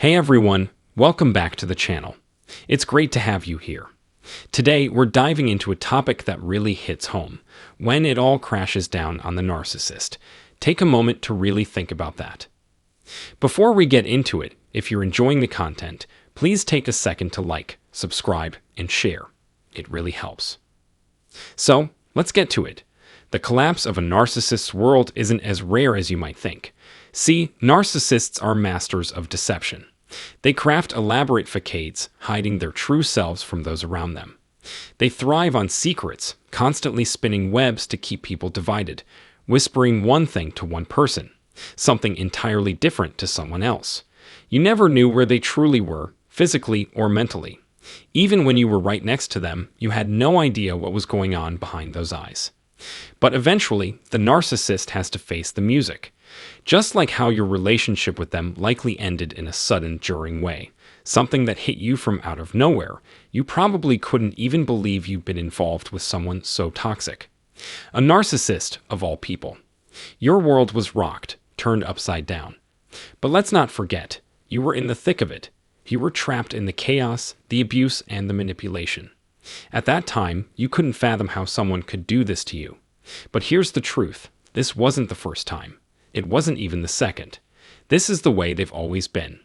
Hey everyone, welcome back to the channel. It's great to have you here. Today, we're diving into a topic that really hits home, when it all crashes down on the narcissist. Take a moment to really think about that. Before we get into it, if you're enjoying the content, please take a second to like, subscribe, and share. It really helps. So, let's get to it. The collapse of a narcissist's world isn't as rare as you might think. See, narcissists are masters of deception. They craft elaborate facades, hiding their true selves from those around them. They thrive on secrets, constantly spinning webs to keep people divided, whispering one thing to one person, something entirely different to someone else. You never knew where they truly were, physically or mentally. Even when you were right next to them, you had no idea what was going on behind those eyes. But eventually, the narcissist has to face the music. Just like how your relationship with them likely ended in a sudden, jarring way, something that hit you from out of nowhere, you probably couldn't even believe you'd been involved with someone so toxic. A narcissist, of all people. Your world was rocked, turned upside down. But let's not forget, you were in the thick of it. You were trapped in the chaos, the abuse, and the manipulation. At that time, you couldn't fathom how someone could do this to you. But here's the truth. This wasn't the first time. It wasn't even the second. This is the way they've always been.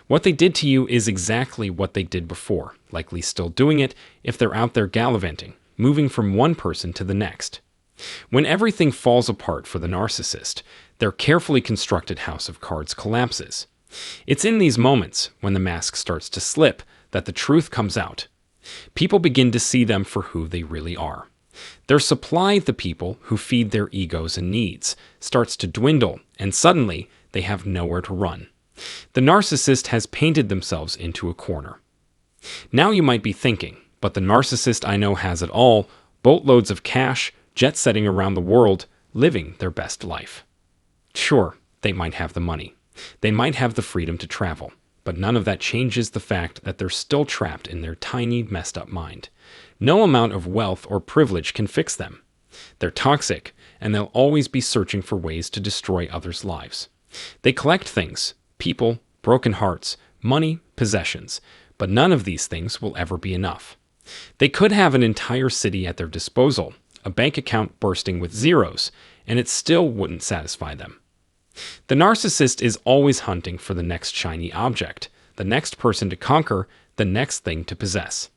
What they did to you is exactly what they did before, likely still doing it if they're out there gallivanting, moving from one person to the next. When everything falls apart for the narcissist, their carefully constructed house of cards collapses. It's in these moments, when the mask starts to slip, that the truth comes out. People begin to see them for who they really are. Their supply of the people who feed their egos and needs starts to dwindle, and suddenly they have nowhere to run. The narcissist has painted themselves into a corner. Now you might be thinking, but the narcissist I know has it all, boatloads of cash, jet-setting around the world, living their best life. Sure, they might have the money. They might have the freedom to travel. But none of that changes the fact that they're still trapped in their tiny, messed-up mind. No amount of wealth or privilege can fix them. They're toxic, and they'll always be searching for ways to destroy others' lives. They collect things, people, broken hearts, money, possessions, but none of these things will ever be enough. They could have an entire city at their disposal, a bank account bursting with zeros, and it still wouldn't satisfy them. The narcissist is always hunting for the next shiny object, the next person to conquer, the next thing to possess.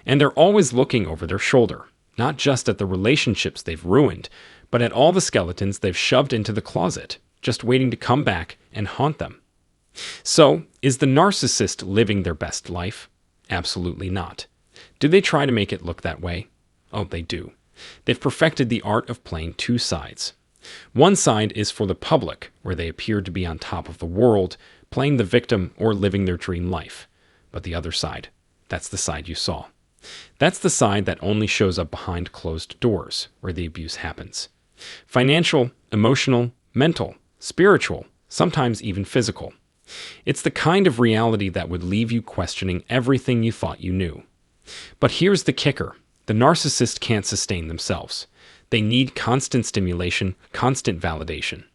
And they're always looking over their shoulder, not just at the relationships they've ruined, but at all the skeletons they've shoved into the closet, just waiting to come back and haunt them. So, is the narcissist living their best life? Absolutely not. Do they try to make it look that way? Oh, they do. They've perfected the art of playing two sides. One side is for the public, where they appear to be on top of the world, playing the victim or living their dream life. But the other side, that's the side you saw. That's the side that only shows up behind closed doors, where the abuse happens. Financial, emotional, mental, spiritual, sometimes even physical. It's the kind of reality that would leave you questioning everything you thought you knew. But here's the kicker. The narcissist can't sustain themselves. They need constant stimulation, constant validation.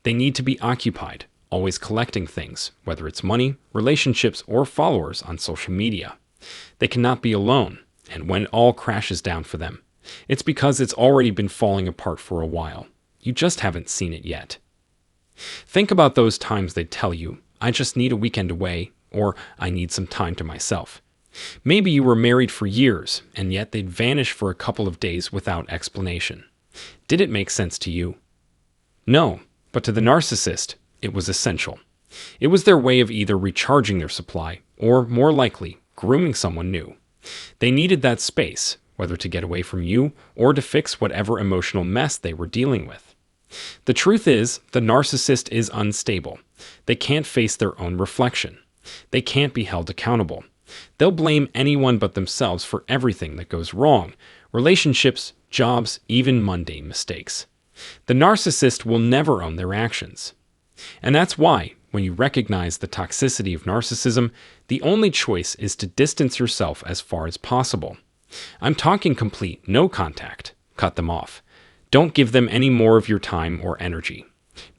They need to be occupied, always collecting things, whether it's money, relationships, or followers on social media. They cannot be alone, and when it all crashes down for them, it's because it's already been falling apart for a while. You just haven't seen it yet. Think about those times they'd tell you, I just need a weekend away, or I need some time to myself. Maybe you were married for years, and yet they'd vanish for a couple of days without explanation. Did it make sense to you? No, but to the narcissist, it was essential. It was their way of either recharging their supply, or, more likely, grooming someone new. They needed that space, whether to get away from you, or to fix whatever emotional mess they were dealing with. The truth is, the narcissist is unstable. They can't face their own reflection. They can't be held accountable. They'll blame anyone but themselves for everything that goes wrong, relationships, jobs, even mundane mistakes. The narcissist will never own their actions. And that's why, when you recognize the toxicity of narcissism, the only choice is to distance yourself as far as possible. I'm talking complete no contact. Cut them off. Don't give them any more of your time or energy.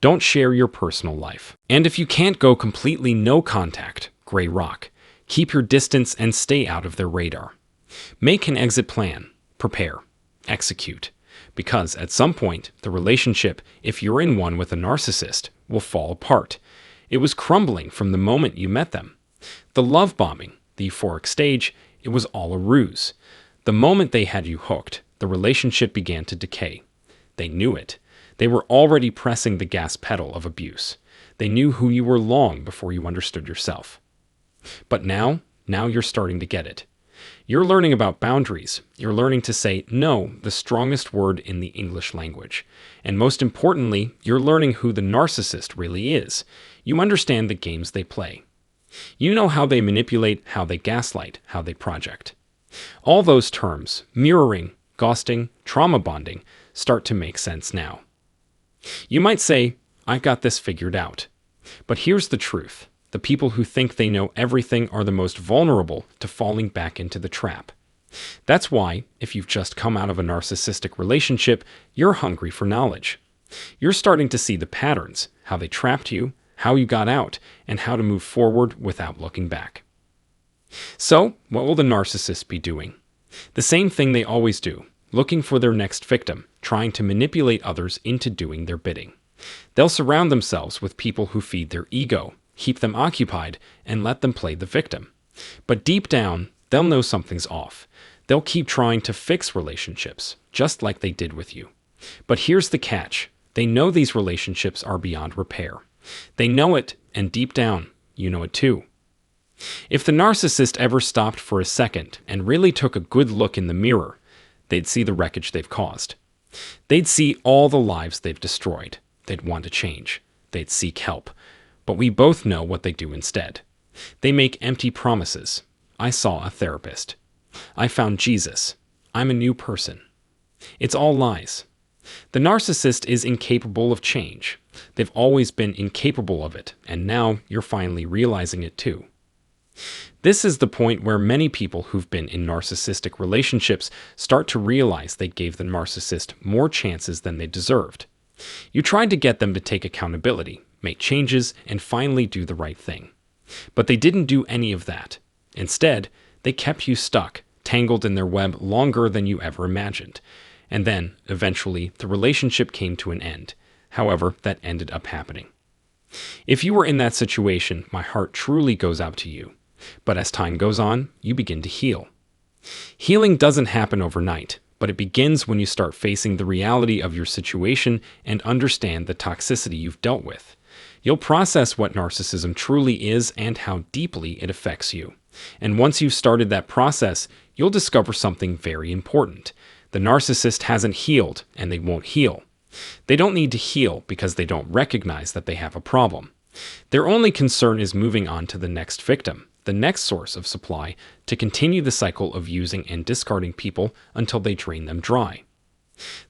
Don't share your personal life. And if you can't go completely no contact, gray rock. Keep your distance and stay out of their radar. Make an exit plan. Prepare. Execute. Because at some point, the relationship, if you're in one with a narcissist, will fall apart. It was crumbling from the moment you met them. The love bombing, the euphoric stage, it was all a ruse. The moment they had you hooked, the relationship began to decay. They knew it. They were already pressing the gas pedal of abuse. They knew who you were long before you understood yourself. But now you're starting to get it. You're learning about boundaries. You're learning to say no, the strongest word in the English language. And most importantly, you're learning who the narcissist really is. You understand the games they play. You know how they manipulate, how they gaslight, how they project. All those terms, mirroring, ghosting, trauma bonding, start to make sense now. You might say, I've got this figured out. But here's the truth. The people who think they know everything are the most vulnerable to falling back into the trap. That's why, if you've just come out of a narcissistic relationship, you're hungry for knowledge. You're starting to see the patterns, how they trapped you, how you got out, and how to move forward without looking back. So, what will the narcissist be doing? The same thing they always do, looking for their next victim, trying to manipulate others into doing their bidding. They'll surround themselves with people who feed their ego, keep them occupied, and let them play the victim. But deep down, they'll know something's off. They'll keep trying to fix relationships, just like they did with you. But here's the catch. They know these relationships are beyond repair. They know it, and deep down, you know it too. If the narcissist ever stopped for a second and really took a good look in the mirror, they'd see the wreckage they've caused. They'd see all the lives they've destroyed. They'd want to change. They'd seek help. But we both know what they do instead. They make empty promises. I saw a therapist. I found Jesus. I'm a new person. It's all lies. The narcissist is incapable of change. They've always been incapable of it, and now you're finally realizing it too. This is the point where many people who've been in narcissistic relationships start to realize they gave the narcissist more chances than they deserved. You tried to get them to take accountability, make changes, and finally do the right thing. But they didn't do any of that. Instead, they kept you stuck, tangled in their web longer than you ever imagined. And then, eventually, the relationship came to an end. However, that ended up happening. If you were in that situation, my heart truly goes out to you. But as time goes on, you begin to heal. Healing doesn't happen overnight, but it begins when you start facing the reality of your situation and understand the toxicity you've dealt with. You'll process what narcissism truly is and how deeply it affects you. And once you've started that process, you'll discover something very important. The narcissist hasn't healed, and they won't heal. They don't need to heal because they don't recognize that they have a problem. Their only concern is moving on to the next victim, the next source of supply, to continue the cycle of using and discarding people until they drain them dry.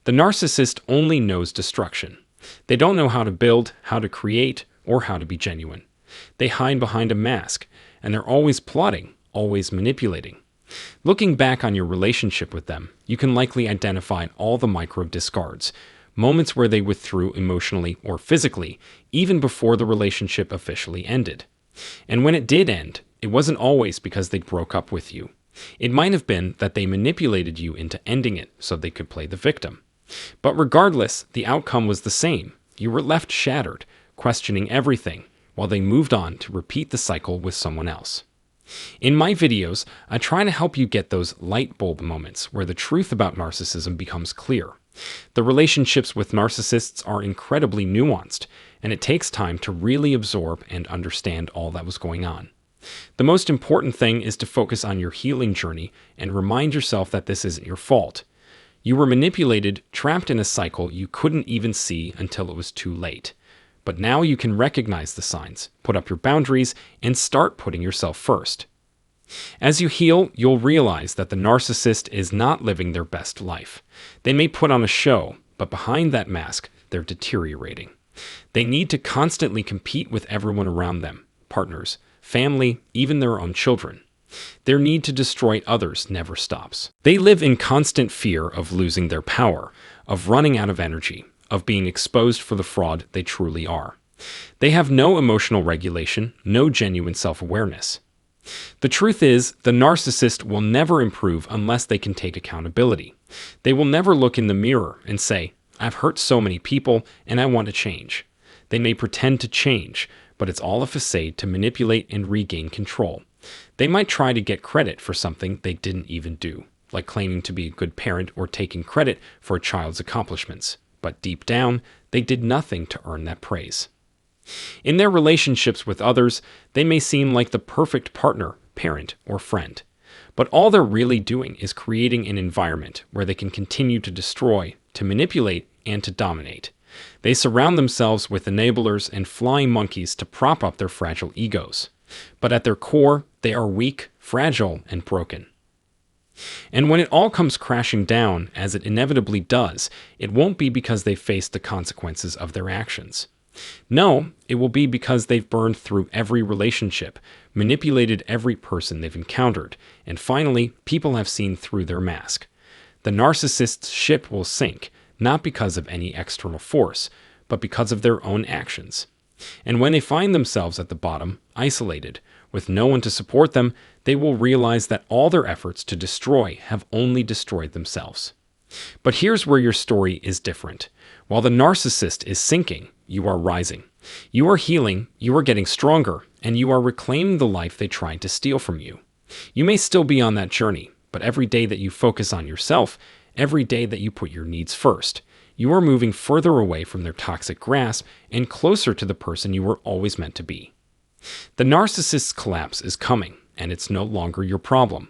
The narcissist only knows destruction. They don't know how to build, how to create, or how to be genuine. They hide behind a mask, and they're always plotting, always manipulating. Looking back on your relationship with them, you can likely identify all the micro discards, moments where they withdrew emotionally or physically, even before the relationship officially ended. And when it did end, it wasn't always because they broke up with you. It might have been that they manipulated you into ending it so they could play the victim. But regardless, the outcome was the same. You were left shattered, questioning everything, while they moved on to repeat the cycle with someone else. In my videos, I try to help you get those light bulb moments where the truth about narcissism becomes clear. The relationships with narcissists are incredibly nuanced, and it takes time to really absorb and understand all that was going on. The most important thing is to focus on your healing journey and remind yourself that this isn't your fault. You were manipulated, trapped in a cycle you couldn't even see until it was too late. But now you can recognize the signs, put up your boundaries, and start putting yourself first. As you heal, you'll realize that the narcissist is not living their best life. They may put on a show, but behind that mask, they're deteriorating. They need to constantly compete with everyone around them, partners, family, even their own children. Their need to destroy others never stops. They live in constant fear of losing their power, of running out of energy, of being exposed for the fraud they truly are. They have no emotional regulation, no genuine self-awareness. The truth is, the narcissist will never improve unless they can take accountability. They will never look in the mirror and say, "I've hurt so many people and I want to change." They may pretend to change, but it's all a facade to manipulate and regain control. They might try to get credit for something they didn't even do, like claiming to be a good parent or taking credit for a child's accomplishments. But deep down, they did nothing to earn that praise. In their relationships with others, they may seem like the perfect partner, parent, or friend. But all they're really doing is creating an environment where they can continue to destroy, to manipulate, and to dominate. They surround themselves with enablers and flying monkeys to prop up their fragile egos. But at their core, they are weak, fragile, and broken. And when it all comes crashing down, as it inevitably does, it won't be because they faced the consequences of their actions. No, it will be because they've burned through every relationship, manipulated every person they've encountered, and finally, people have seen through their mask. The narcissist's ship will sink, not because of any external force, but because of their own actions. And when they find themselves at the bottom, isolated, with no one to support them, they will realize that all their efforts to destroy have only destroyed themselves. But here's where your story is different. While the narcissist is sinking, you are rising. You are healing, you are getting stronger, and you are reclaiming the life they tried to steal from you. You may still be on that journey, but every day that you focus on yourself, every day that you put your needs first, you are moving further away from their toxic grasp and closer to the person you were always meant to be. The narcissist's collapse is coming, and it's no longer your problem.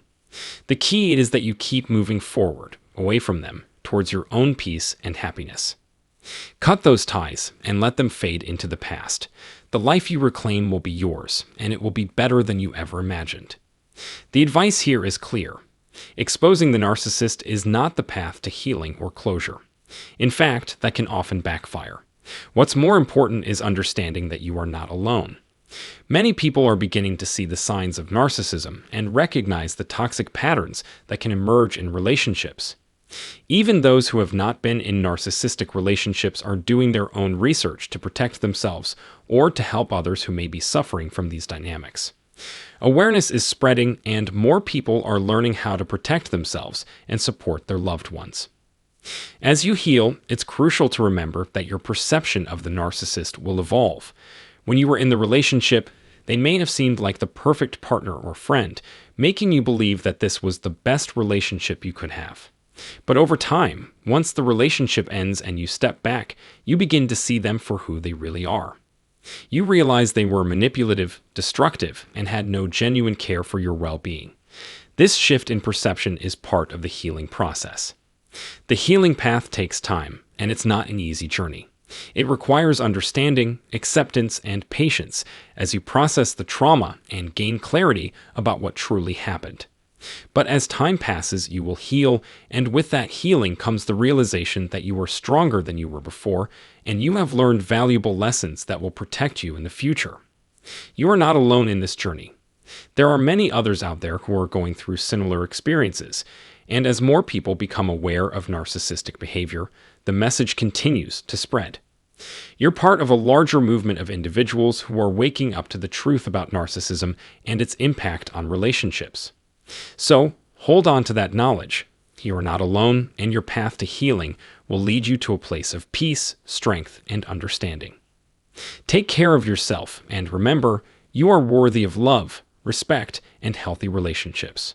The key is that you keep moving forward, away from them, towards your own peace and happiness. Cut those ties and let them fade into the past. The life you reclaim will be yours, and it will be better than you ever imagined. The advice here is clear. Exposing the narcissist is not the path to healing or closure. In fact, that can often backfire. What's more important is understanding that you are not alone. Many people are beginning to see the signs of narcissism and recognize the toxic patterns that can emerge in relationships. Even those who have not been in narcissistic relationships are doing their own research to protect themselves or to help others who may be suffering from these dynamics. Awareness is spreading, and more people are learning how to protect themselves and support their loved ones. As you heal, it's crucial to remember that your perception of the narcissist will evolve. When you were in the relationship, they may have seemed like the perfect partner or friend, making you believe that this was the best relationship you could have. But over time, once the relationship ends and you step back, you begin to see them for who they really are. You realize they were manipulative, destructive, and had no genuine care for your well-being. This shift in perception is part of the healing process. The healing path takes time, and it's not an easy journey. It requires understanding, acceptance, and patience as you process the trauma and gain clarity about what truly happened. But as time passes, you will heal, and with that healing comes the realization that you are stronger than you were before, and you have learned valuable lessons that will protect you in the future. You are not alone in this journey. There are many others out there who are going through similar experiences, and as more people become aware of narcissistic behavior, the message continues to spread. You're part of a larger movement of individuals who are waking up to the truth about narcissism and its impact on relationships. So, hold on to that knowledge. You are not alone, and your path to healing will lead you to a place of peace, strength, and understanding. Take care of yourself, and remember, you are worthy of love, respect, and healthy relationships.